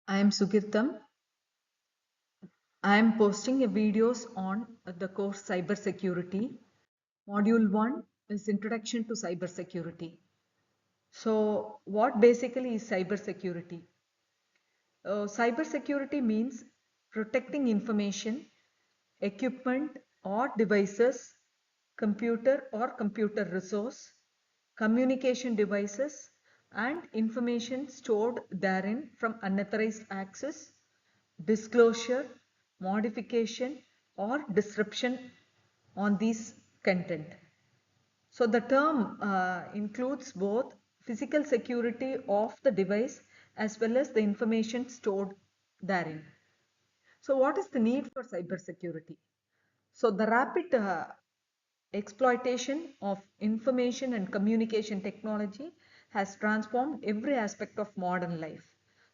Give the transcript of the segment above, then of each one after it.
I am Sugirtham. I am posting a videos on the course Cybersecurity. Module 1 is Introduction to Cybersecurity. So, what basically is cybersecurity? Cybersecurity means protecting information, equipment or devices, computer or computer resource, communication devices, and information stored therein from unauthorized access, disclosure, modification, or disruption on these content. So the term includes both physical security of the device as well as the information stored therein. So what is the need for cybersecurity? So the rapid exploitation of information and communication technology has transformed every aspect of modern life.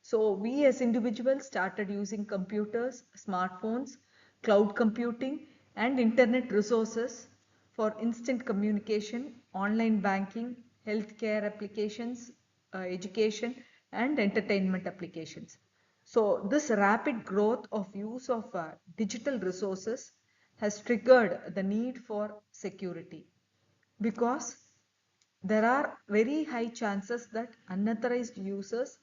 So we as individuals started using computers, smartphones, cloud computing, and internet resources for instant communication, online banking, healthcare applications, education, and entertainment applications. So this rapid growth of use of digital resources has triggered the need for security because there are very high chances that unauthorized users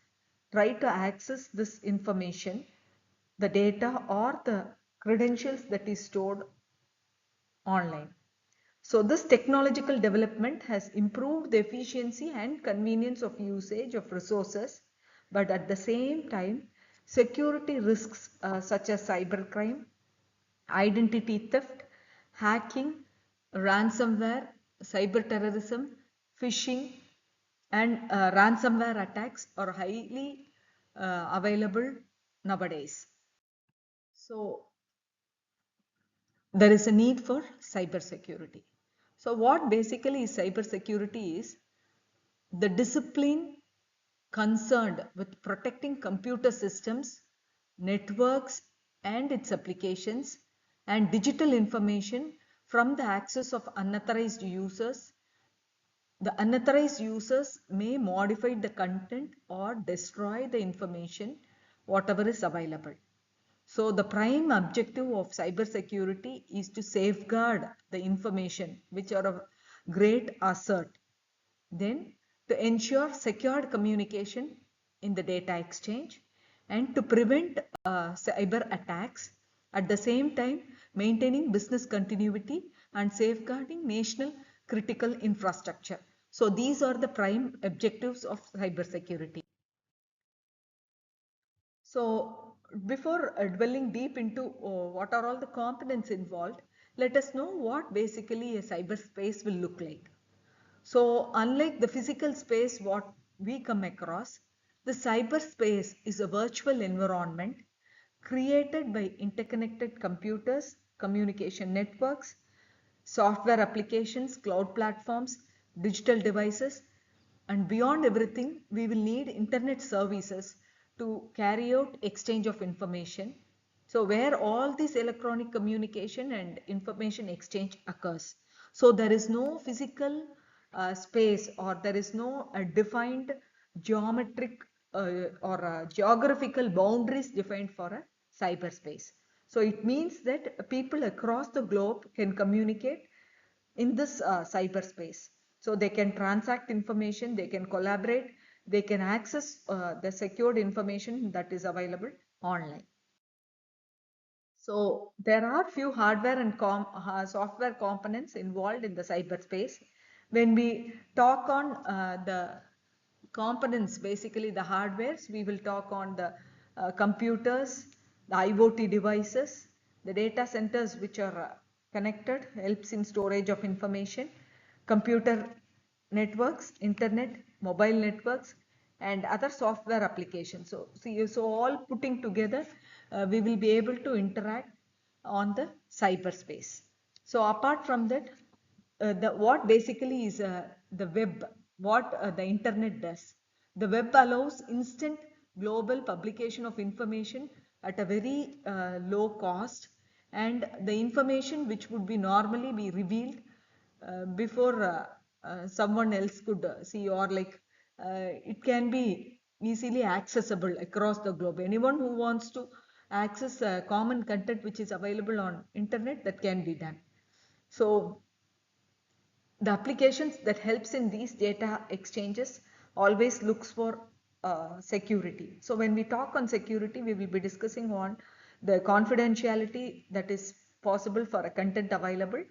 try to access this information, the data or the credentials that is stored online. So this technological development has improved the efficiency and convenience of usage of resources, but at the same time, security risks such as cybercrime, identity theft, hacking, ransomware, cyber terrorism, phishing, and ransomware attacks are highly available nowadays. So there is a need for cybersecurity. So what basically is cybersecurity is the discipline concerned with protecting computer systems, networks and its applications and digital information from the access of unauthorized users. The unauthorized users may modify the content or destroy the information whatever is available. So the prime objective of cybersecurity is to safeguard the information which are of great asset. Then to ensure secured communication in the data exchange and to prevent cyber attacks, at the same time maintaining business continuity and safeguarding national critical infrastructure. So these are the prime objectives of cybersecurity. So before dwelling deep into what are all the components involved, let us know what basically a cyberspace will look like. So unlike the physical space what we come across, the cyberspace is a virtual environment created by interconnected computers, communication networks, software applications, cloud platforms, digital devices, and beyond everything, we will need internet services to carry out exchange of information. So where all this electronic communication and information exchange occurs. So there is no physical space or there is no defined geometric or geographical boundaries defined for a cyberspace. So it means that people across the globe can communicate in this cyberspace. So they can transact information, they can collaborate, they can access the secured information that is available online. So there are few hardware and software components involved in the cyberspace. When we talk on the components, basically the hardwares, we will talk on the computers, the IoT devices, the data centers which are connected, helps in storage of information, computer networks, internet, mobile networks, and other software applications. So, see, so all putting together, we will be able to interact on the cyberspace. So, apart from that, what basically is the web, what the internet does. The web allows instant global publication of information at a very low cost, and the information which would be normally be revealed before someone else could see, or like it can be easily accessible across the globe. Anyone who wants to access common content which is available on internet, that can be done. So the applications that helps in these data exchanges always looks for security. So when we talk on security, we will be discussing on the confidentiality that is possible for a content available,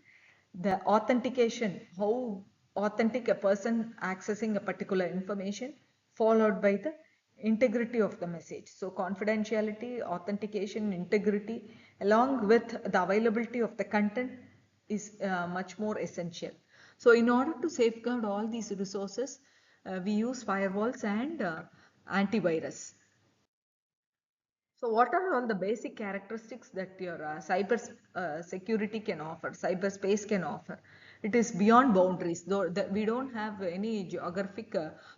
the authentication, how authentic a person accessing a particular information, followed by the integrity of the message. So confidentiality, authentication, integrity, along with the availability of the content is much more essential. So in order to safeguard all these resources, we use firewalls and antivirus. So what are all the basic characteristics that your cyber security can offer, cyberspace can offer? It is beyond boundaries, though we don't have any geographic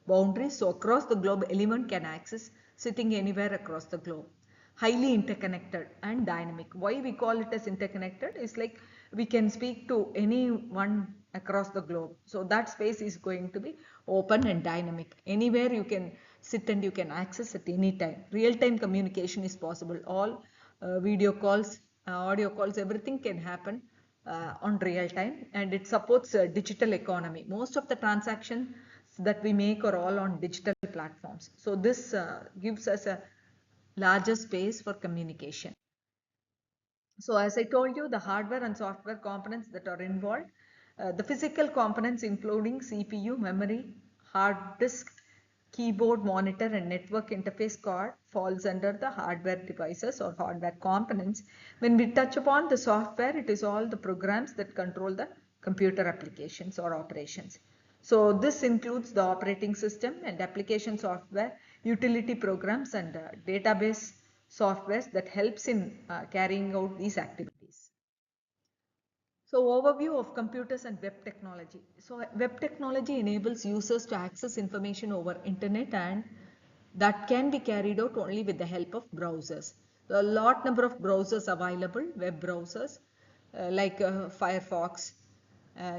boundaries. So across the globe, anyone can access sitting anywhere across the globe. Highly interconnected and dynamic. Why we call it as interconnected is like we can speak to anyone across the globe. So that space is going to be open and dynamic. Anywhere you can sit and you can access at any time. Real-time communication is possible. All video calls, audio calls, everything can happen on real time, and it supports digital economy. Most of the transactions that we make are all on digital platforms. So this gives us a larger space for communication. So as I told you, the hardware and software components that are involved, the physical components including CPU, memory, hard disk, keyboard, monitor and network interface card falls under the hardware devices or hardware components. When we touch upon the software, it is all the programs that control the computer applications or operations. So this includes the operating system and application software, utility programs and database softwares that helps in carrying out these activities. So overview of computers and web technology. So web technology enables users to access information over internet, and that can be carried out only with the help of browsers. There are a lot number of browsers available, web browsers like Firefox,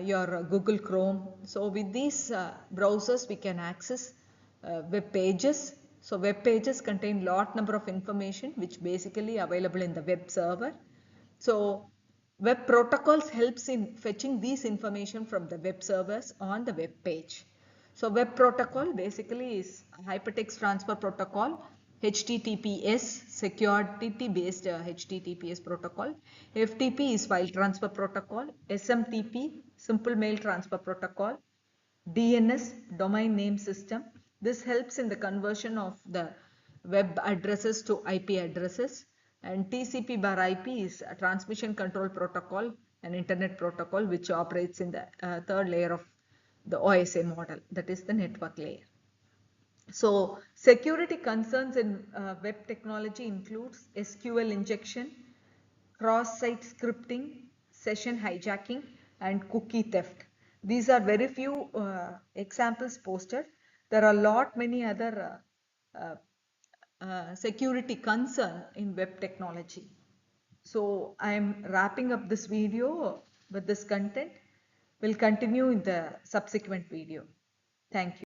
your Google Chrome. So with these browsers we can access web pages. So web pages contain lot number of information which basically available in the web server. So web protocols helps in fetching these information from the web servers on the web page. So web protocol basically is hypertext transfer protocol, HTTPS, security based HTTPS protocol. FTP is file transfer protocol, SMTP, simple mail transfer protocol, DNS, domain name system. This helps in the conversion of the web addresses to IP addresses, and TCP bar IP is a transmission control protocol, an internet protocol which operates in the third layer of the OSI model, that is the network layer. So security concerns in web technology includes SQL injection, cross-site scripting, session hijacking, and cookie theft. These are very few examples posted. There are a lot many other security concern in web technology. So I am wrapping up this video with this content. We'll continue in the subsequent video. Thank you.